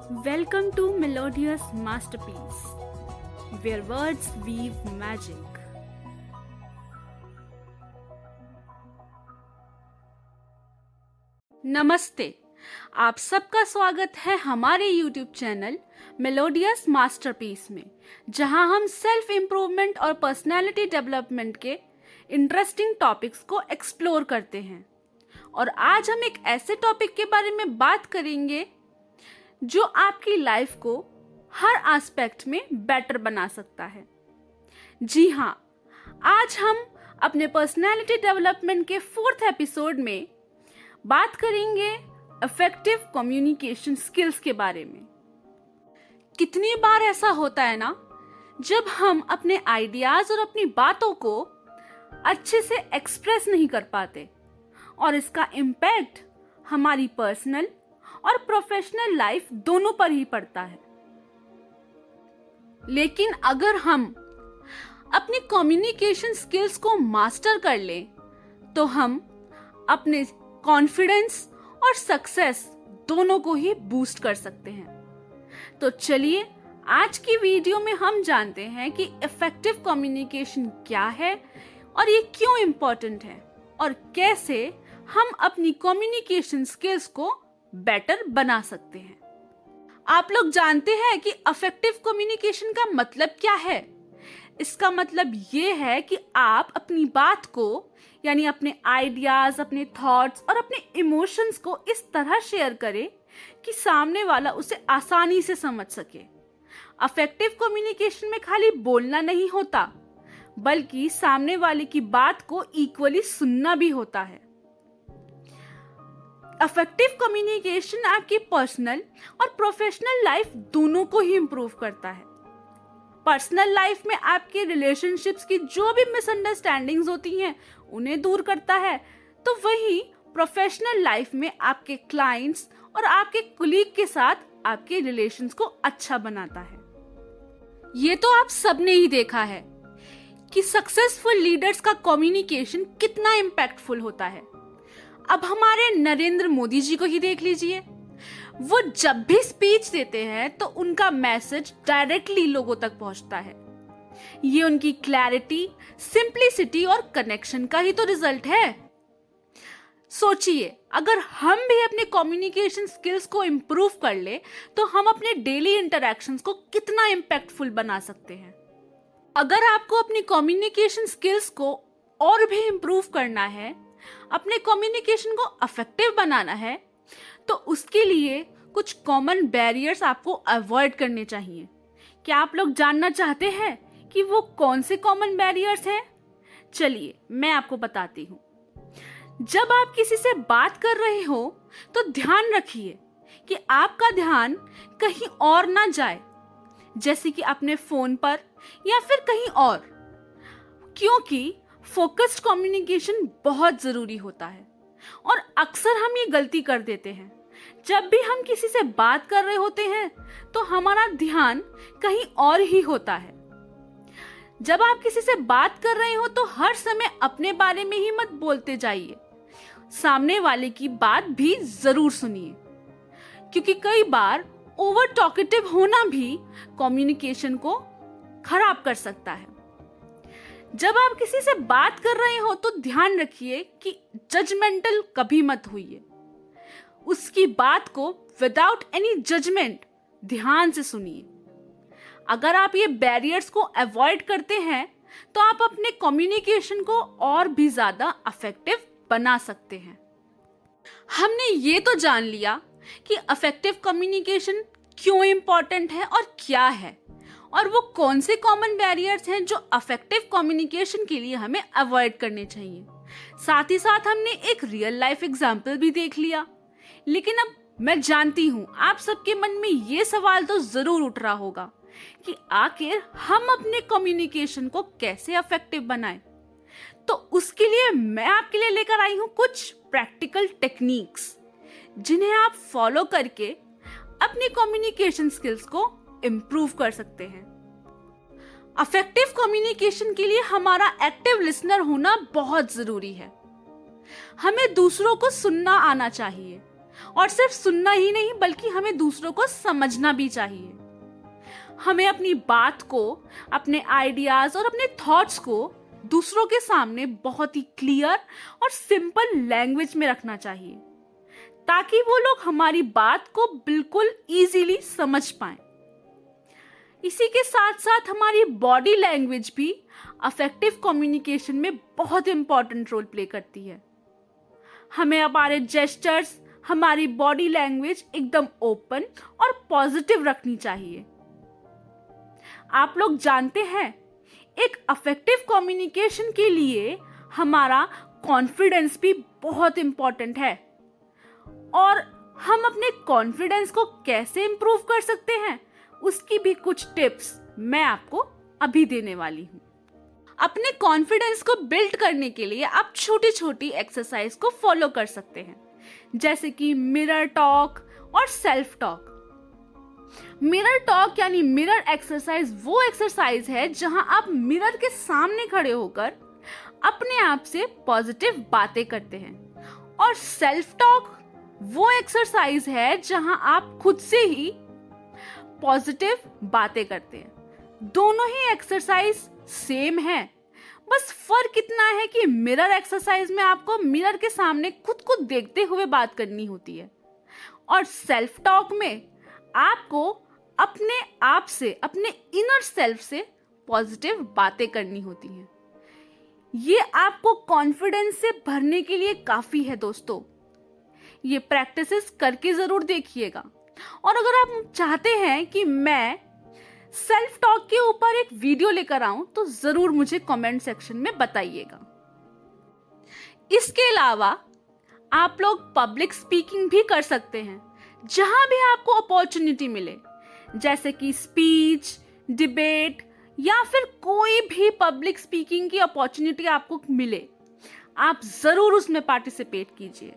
Welcome to Melodious Masterpiece, where words weave magic. नमस्ते, आप सबका स्वागत है हमारे YouTube चैनल मेलोडियस मास्टरपीस में, जहां हम सेल्फ इम्प्रूवमेंट और पर्सनालिटी डेवलपमेंट के इंटरेस्टिंग टॉपिक्स को एक्सप्लोर करते हैं। और आज हम एक ऐसे टॉपिक के बारे में बात करेंगे जो आपकी लाइफ को हर एस्पेक्ट में बेटर बना सकता है। जी हाँ, आज हम अपने पर्सनालिटी डेवलपमेंट के 4th एपिसोड में बात करेंगे इफेक्टिव कम्युनिकेशन स्किल्स के बारे में। कितनी बार ऐसा होता है ना, जब हम अपने आइडियाज और अपनी बातों को अच्छे से एक्सप्रेस नहीं कर पाते और इसका इम्पैक्ट हमारी पर्सनल और प्रोफेशनल लाइफ दोनों पर ही पड़ता है। लेकिन अगर हम अपनी कम्युनिकेशन स्किल्स को मास्टर कर लें तो हम अपने कॉन्फिडेंस और सक्सेस दोनों को ही बूस्ट कर सकते हैं। तो चलिए आज की वीडियो में हम जानते हैं कि इफेक्टिव कम्युनिकेशन क्या है और ये क्यों इम्पोर्टेंट है और कैसे हम अपनी कम्युनिकेशन स्किल्स को बेटर बना सकते हैं। आप लोग जानते हैं कि इफेक्टिव कम्युनिकेशन का मतलब क्या है? इसका मतलब ये है कि आप अपनी बात को, यानी अपने आइडियाज, अपने थॉट्स और अपने इमोशंस को इस तरह शेयर करें कि सामने वाला उसे आसानी से समझ सके। इफेक्टिव कम्युनिकेशन में खाली बोलना नहीं होता, बल्कि सामने वाले की बात को इक्वली सुनना भी होता है। इफेक्टिव कम्युनिकेशन आपकी पर्सनल और प्रोफेशनल लाइफ दोनों को ही इंप्रूव करता है। पर्सनल लाइफ में आपके रिलेशनशिप्स की जो भी मिसअंडरस्टैंडिंग्स होती हैं उन्हें दूर करता है, तो वही प्रोफेशनल लाइफ में आपके क्लाइंट्स और आपके कुलीग के साथ आपके रिलेशंस को अच्छा बनाता है। ये तो आप सबने ही देखा है कि सक्सेसफुल लीडर्स का कम्युनिकेशन कितना इम्पैक्टफुल होता है। अब हमारे नरेंद्र मोदी जी को ही देख लीजिए, वो जब भी स्पीच देते हैं तो उनका मैसेज डायरेक्टली लोगों तक पहुंचता है। ये उनकी क्लैरिटी, सिंप्लिसिटी और कनेक्शन का ही तो रिजल्ट है। सोचिए, अगर हम भी अपने कम्युनिकेशन स्किल्स को इंप्रूव कर ले तो हम अपने डेली इंटरैक्शंस को कितना इम्पैक्टफुल बना सकते हैं। अगर आपको अपनी कम्युनिकेशन स्किल्स को और भी इंप्रूव करना है, अपने कम्युनिकेशन को इफेक्टिव बनाना है, तो उसके लिए कुछ कॉमन बैरियर्स आपको अवॉइड करने चाहिए। क्या आप लोग जानना चाहते हैं कि वो कौन से कॉमन बैरियर्स हैं? चलिए मैं आपको बताती हूँ। जब आप किसी से बात कर रहे हो तो ध्यान रखिए कि आपका ध्यान कहीं और ना जाए, जैसे कि अपने फोन पर या फिर कहीं और, क्योंकि फोकस्ड कम्युनिकेशन बहुत जरूरी होता है। और अक्सर हम ये गलती कर देते हैं, जब भी हम किसी से बात कर रहे होते हैं तो हमारा ध्यान कहीं और ही होता है। जब आप किसी से बात कर रहे हो तो हर समय अपने बारे में ही मत बोलते जाइए, सामने वाले की बात भी जरूर सुनिए, क्योंकि कई बार ओवर टॉकेटिव होना भी कम्युनिकेशन को खराब कर सकता है। जब आप किसी से बात कर रहे हो तो ध्यान रखिए कि जजमेंटल कभी मत होइए। उसकी बात को विदाउट एनी जजमेंट ध्यान से सुनिए। अगर आप ये बैरियर्स को अवॉइड करते हैं तो आप अपने कम्युनिकेशन को और भी ज्यादा इफेक्टिव बना सकते हैं। हमने ये तो जान लिया कि इफेक्टिव कम्युनिकेशन क्यों इंपॉर्टेंट है और क्या है, और वो कौन से कॉमन बैरियर्स हैं जो इफेक्टिव कम्युनिकेशन के लिए हमें अवॉइड करने चाहिए। साथ ही साथ हमने एक रियल लाइफ एग्जाम्पल भी देख लिया। लेकिन अब मैं जानती हूँ आप सबके मन में ये सवाल तो जरूर उठ रहा होगा कि आखिर हम अपने कम्युनिकेशन को कैसे इफेक्टिव बनाएं। तो उसके लिए मैं आपके लिए लेकर आई हूँ कुछ प्रैक्टिकल टेक्निक्स, जिन्हें आप फॉलो करके अपनी कम्युनिकेशन स्किल्स को इम्प्रूव कर सकते हैं। इफेक्टिव कम्युनिकेशन के लिए हमारा एक्टिव लिसनर होना बहुत जरूरी है। हमें दूसरों को सुनना आना चाहिए और सिर्फ सुनना ही नहीं बल्कि हमें दूसरों को समझना भी चाहिए। हमें अपनी बात को, अपने आइडियाज और अपने थॉट्स को दूसरों के सामने बहुत ही क्लियर और सिंपल लैंग्वेज में रखना चाहिए ताकि वो लोग हमारी बात को बिल्कुल इजीली समझ पाएं। इसी के साथ साथ हमारी बॉडी लैंग्वेज भी अफेक्टिव कम्युनिकेशन में बहुत इंपॉर्टेंट रोल प्ले करती है। हमें हमारे जेस्चर्स, हमारी बॉडी लैंग्वेज एकदम ओपन और पॉजिटिव रखनी चाहिए। आप लोग जानते हैं, एक अफेक्टिव कम्युनिकेशन के लिए हमारा कॉन्फिडेंस भी बहुत इंपॉर्टेंट है। और हम अपने कॉन्फिडेंस को कैसे इंप्रूव कर सकते हैं, उसकी भी कुछ टिप्स मैं आपको अभी देने वाली हूँ। अपने कॉन्फिडेंस को बिल्ड करने के लिए आप छोटी छोटी एक्सरसाइज को फॉलो कर सकते हैं, जैसे कि मिरर टॉक और सेल्फ टॉक। मिरर टॉक यानी मिरर एक्सरसाइज वो एक्सरसाइज है जहां आप मिरर के सामने खड़े होकर अपने आप से पॉजिटिव बातें करते हैं, और सेल्फ टॉक वो एक्सरसाइज है जहां आप खुद से ही पॉजिटिव बातें करते हैं। दोनों ही एक्सरसाइज सेम है, बस फर्क इतना है कि मिरर एक्सरसाइज में आपको मिरर के सामने खुद को देखते हुए बात करनी होती है, और सेल्फ टॉक में आपको अपने आप से, अपने इनर सेल्फ से पॉजिटिव बातें करनी होती हैं। ये आपको कॉन्फिडेंस से भरने के लिए काफी है दोस्तों। ये प्रैक्टिसेस करके जरूर देखिएगा। और अगर आप चाहते हैं कि मैं सेल्फ टॉक के ऊपर एक वीडियो लेकर आऊं तो जरूर मुझे कमेंट सेक्शन में बताइएगा। इसके अलावा आप लोग पब्लिक स्पीकिंग भी कर सकते हैं, जहां भी आपको अपॉर्चुनिटी मिले, जैसे कि स्पीच, डिबेट या फिर कोई भी पब्लिक स्पीकिंग की अपॉर्चुनिटी आपको मिले, आप जरूर उसमें पार्टिसिपेट कीजिए।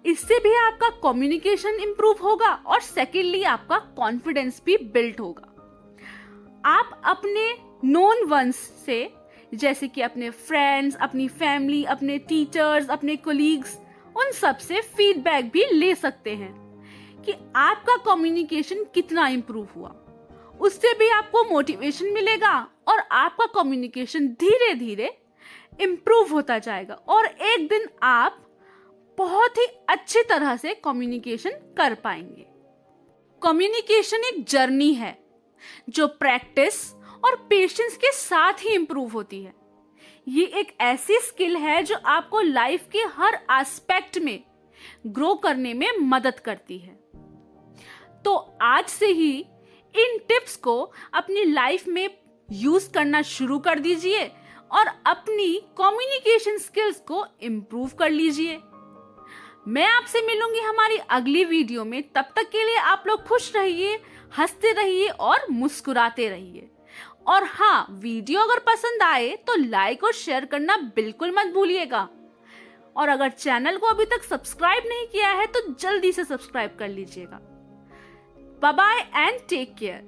इससे भी आपका कम्युनिकेशन इंप्रूव होगा और सेकेंडली आपका कॉन्फिडेंस भी बिल्ड होगा। आप अपने नोन वंस से, जैसे कि अपने फ्रेंड्स, अपनी फैमिली, अपने टीचर्स, अपने कोलीग्स, उन सब से फीडबैक भी ले सकते हैं कि आपका कम्युनिकेशन कितना इंप्रूव हुआ। उससे भी आपको मोटिवेशन मिलेगा और आपका कम्युनिकेशन धीरे धीरे इंप्रूव होता जाएगा और एक दिन आप बहुत ही अच्छी तरह से कम्युनिकेशन कर पाएंगे। कम्युनिकेशन एक जर्नी है जो प्रैक्टिस और पेशेंस के साथ ही इंप्रूव होती है। ये एक ऐसी स्किल है जो आपको लाइफ के हर एस्पेक्ट में ग्रो करने में मदद करती है। तो आज से ही इन टिप्स को अपनी लाइफ में यूज करना शुरू कर दीजिए और अपनी कम्युनिकेशन स्किल्स को इंप्रूव कर लीजिए। मैं आपसे मिलूंगी हमारी अगली वीडियो में। तब तक के लिए आप लोग खुश रहिए, हंसते रहिए और मुस्कुराते रहिए। और हाँ, वीडियो अगर पसंद आए तो लाइक और शेयर करना बिल्कुल मत भूलिएगा। और अगर चैनल को अभी तक सब्सक्राइब नहीं किया है तो जल्दी से सब्सक्राइब कर लीजिएगा। Bye bye and take care.